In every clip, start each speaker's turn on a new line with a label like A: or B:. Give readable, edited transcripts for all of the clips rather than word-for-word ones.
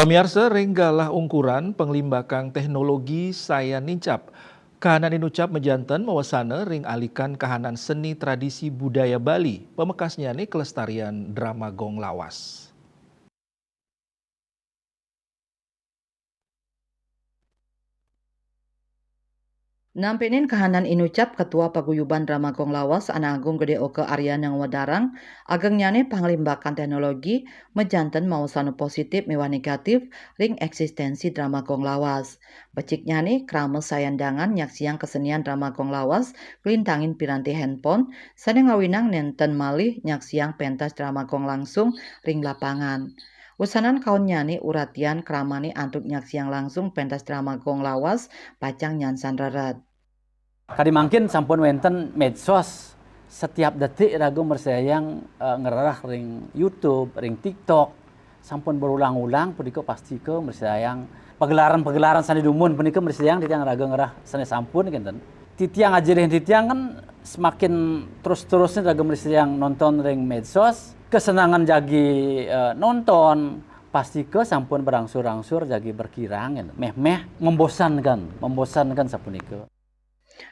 A: Pamiarsa renggalah ungkuran penglimbakang teknologi saya nincap. Kahanan inucap menjantan mawasana ring alikan kahanan seni tradisi budaya Bali. Pemekasnya nih kelestarian drama gong lawas.
B: Nampinin kahanan inucap Ketua Paguyuban Drama Gong Lawas Ana Agung Gede Oke Aryan yang wadarang ageng nyane panglimbakan teknologi mejanten mau sanu positif mewah negatif ring eksistensi drama Gong Lawas. Becik nyane krame sayandangan nyaksiang kesenian drama Gong Lawas kelintangin piranti handphone sane ngawinang nenten malih nyaksiang pentas drama Gong langsung ring lapangan. Usanan kaun nyani uratian kramani antuk nyaksiang langsung pentas drama Gong Lawas pacang nyansan rerat.
C: Kadimangkin sampun wenten medsos setiap detik ragu mersayang ngerarah ring YouTube, ring TikTok sampun berulang-ulang punika pasti ke mersayang pagelaran-pagelaran sani dumun punika mersayang titiang ragu ngerah sani sampun kinten. Titiang ajirin titiang kan semakin terus-terusnya ragu mersayang nonton ring medsos, kesenangan jagi nonton pasti ke sampun berangsur-angsur jagi berkirang meh membosankan sapunika.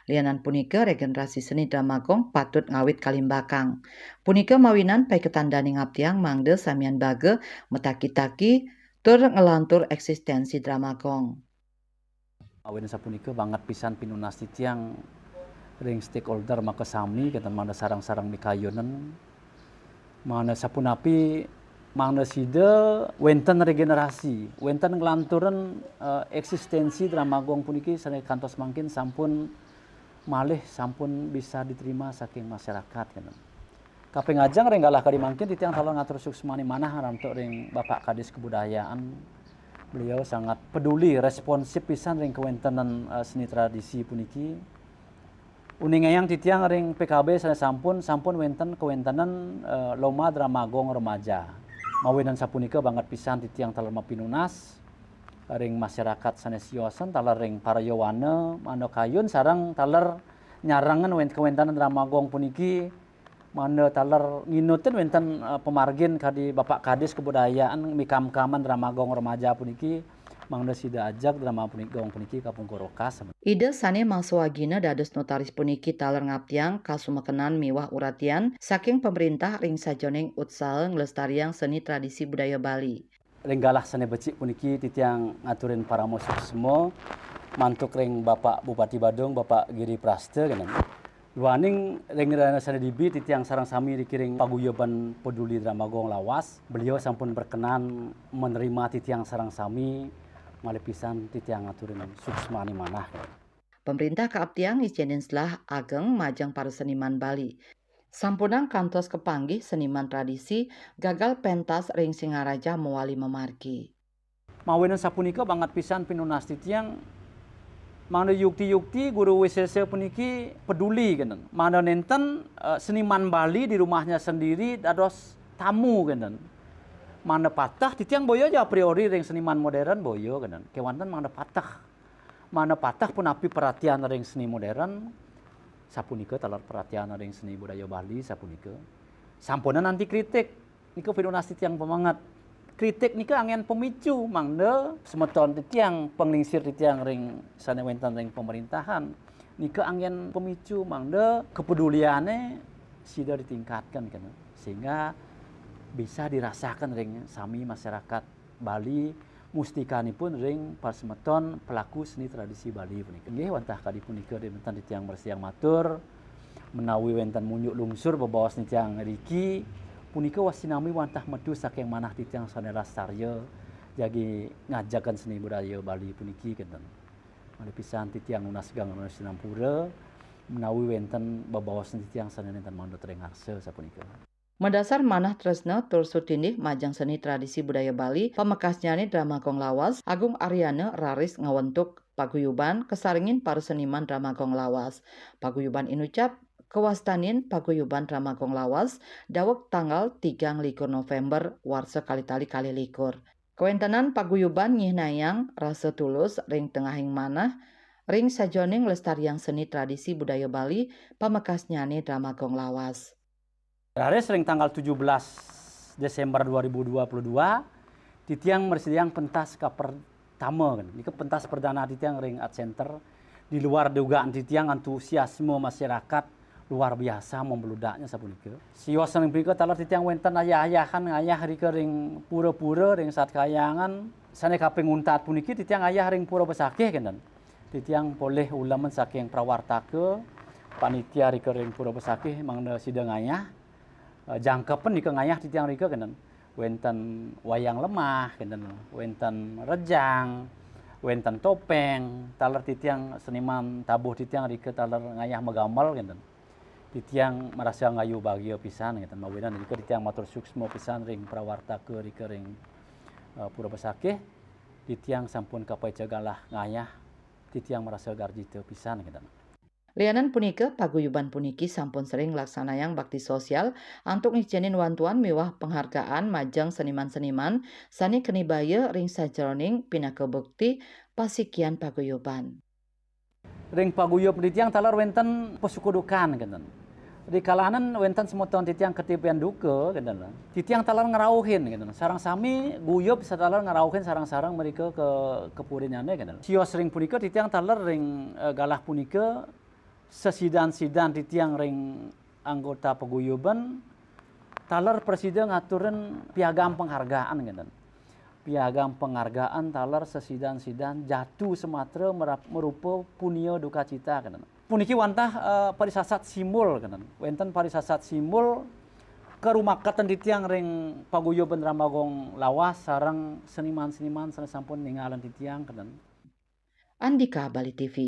B: Lianan punika regenerasi seni Damagong patut ngawit kalimbakang. Punika mawinan pai ketandani ngaptiang mangde samian bage metaki-taki tur ngelantur eksistensi Damagong.
C: Awin sapunika banget pisan pinunas titiang ring stakeholder maka sami kita mana sarang-sarang mikayunan mana sapunapi mana sida wenten regenerasi wenten ngelanturan eksistensi Damagong puniki sane kantos mangkin sampun malih sampun bisa diterima saking masyarakat kan. Kaping ajang ring galah kadi mangkin titiang talon ngatur suksmani manah rantuk ring Bapak Kadis Kebudayaan. Beliau sangat peduli responsif pisan ring kewentenan seni tradisi puniki. Uningayang titiang ring PKB sampun wenten kewentenan loma Damagong remaja. Mawinan sapunika banget pisan titiang talon mapinunas ring masyarakat sanesiosan talar ring parayawana mano kayun sarang talar nyarangan kewentanan Damagong puniki mano talar nginutin wenten pemargin kadi Bapak Kadis Kebudayaan mikam-kaman Damagong remaja puniki mangda sida ajak Damagong puniki kapung Korokas.
B: Ide sane mangsuagina dados notaris puniki taler ngaptiang kasumekenan miwah uratian saking pemerintah ring sajoneng utsaha nglestariang seni tradisi budaya Bali.
C: Renggalah sane becik puniki titiang ngaturin para musik semua mantuk ring Bapak Bupati Badung Bapak Giri Praste kan. Luaning ring sane dibi titiang sarang sami dikiring paguyuban peduli Damagong lawas. Beliau sampun berkenan menerima titiang sarang sami malih pisan titiang ngaturin suksmani manah.
B: Pemerintah kaaptiang izinin selah ageng majang para seniman Bali. Sampunang kantos kepanggih seniman tradisi gagal pentas ring Singaraja mewali memargi.
C: Mawinan sapunika banget pisan pinunas titiang mana yukti-yukti guru WCC puniki peduli kan. Mana nenten seniman Bali di rumahnya sendiri dados tamu kan. Mana patah titiang boyo aja a priori ring seniman modern boyo kan. Kewanten mana patah. Mana patah pun api perhatian ring seni modern sapunika talar perhatian ring seni budaya Bali sapunika. Sampuna nanti kritik niku pinunas titiang pemangat. Kritik nika angin pemicu mangde semeton titiang penglingsir titiang ring sane wenten ring pemerintahan nika angin pemicu mangde kepeduliannya sida ditingkatkan kan sehingga bisa dirasakan ring sami masyarakat Bali mustikanipun ring pasemeton pelaku seni tradisi Bali punika nggih wantah kadi punika wenten titiang bersiang matur menawi wenten munyuk lungsur bebawas titiang riki punika wasinami wantah medu saking manah titiang sane lastarya jagi ngajakan seni budaya Bali puniki kinten. Malih pisan titiang nunas gang nunas sinampura menawi wenten bebawas titiang sane nenten mandut ring harsa sapunika.
B: Mendasar manah tresna tur sutinih majang seni tradisi budaya Bali, pemekas nyanyi Damagong lawas, Agung Aryana raris ngawentuk paguyuban kesaringin para seniman Damagong lawas. Paguyuban inucap kewastanin paguyuban Damagong lawas dawek tanggal 3 November warsa kali-tali kali likur. Kewentanan paguyuban nyihnayang rasa tulus ring tengahing manah ring sajoning lestariang seni tradisi budaya Bali pemekas nyanyi Damagong lawas.
C: Raris ring tanggal 17 Desember 2022 Titiang mersediang pentas ka pertama kan. Ini pentas perdana titiang ring art center. Di luar dugaan titiang antusiasme masyarakat luar biasa membeludaknya sapunika. Sios ring punika talar titiang wenten ayah-ayahan ngayah rike ring pura-pura ring saat kayangan. Sane kaping untat puniki titiang ayah ring pura besakeh kan. Titiang boleh ulaman saking prawartake panitia rike ring pura besakeh mangna sidang ayah. Jangkepen rike ngayah titiang rike kan. Wenten wayang lemah, wenten rejang, wenten topeng, talar titiang seniman tabuh titiang rike talar ngayah megamel titiang merasa ngayu bahagia pisan mawenan rike titiang matur suksma pisan ring prawarta ke rike ring pura besakeh titiang sampun kapai cagalah ngayah titiang merasa garjito pisan
B: Lianan punika paguyuban puniki sampun sering laksanayang bakti sosial antuk ngijenin wantuan miwah penghargaan majeng seniman-seniman sani kenibaya ring sajroning pinaka bekti pasikian paguyuban.
C: Ring paguyup titiang talar wenten pesukudukan Di kalanan wenten semoton titiang ketipian duka titiang talar ngerauhin sarang sami guyup satalar ngerauhin sarang-sarang mereka ke kepurinane Sios ring punika titiang talar ring galah punika sesidan-sidan titiang ring anggota paguyuban talar presiden ngaturin piagam penghargaan piagam penghargaan talar sesidan-sidan jatuh Sumatera merupa punia duka cita puniki wantah parisasat simbol wenten parisasat simbol kerumakatan titiang ring paguyuban Ramagong lawas sarang seniman-seniman sareng sampun ninggalan titiang
B: Andika Bali TV.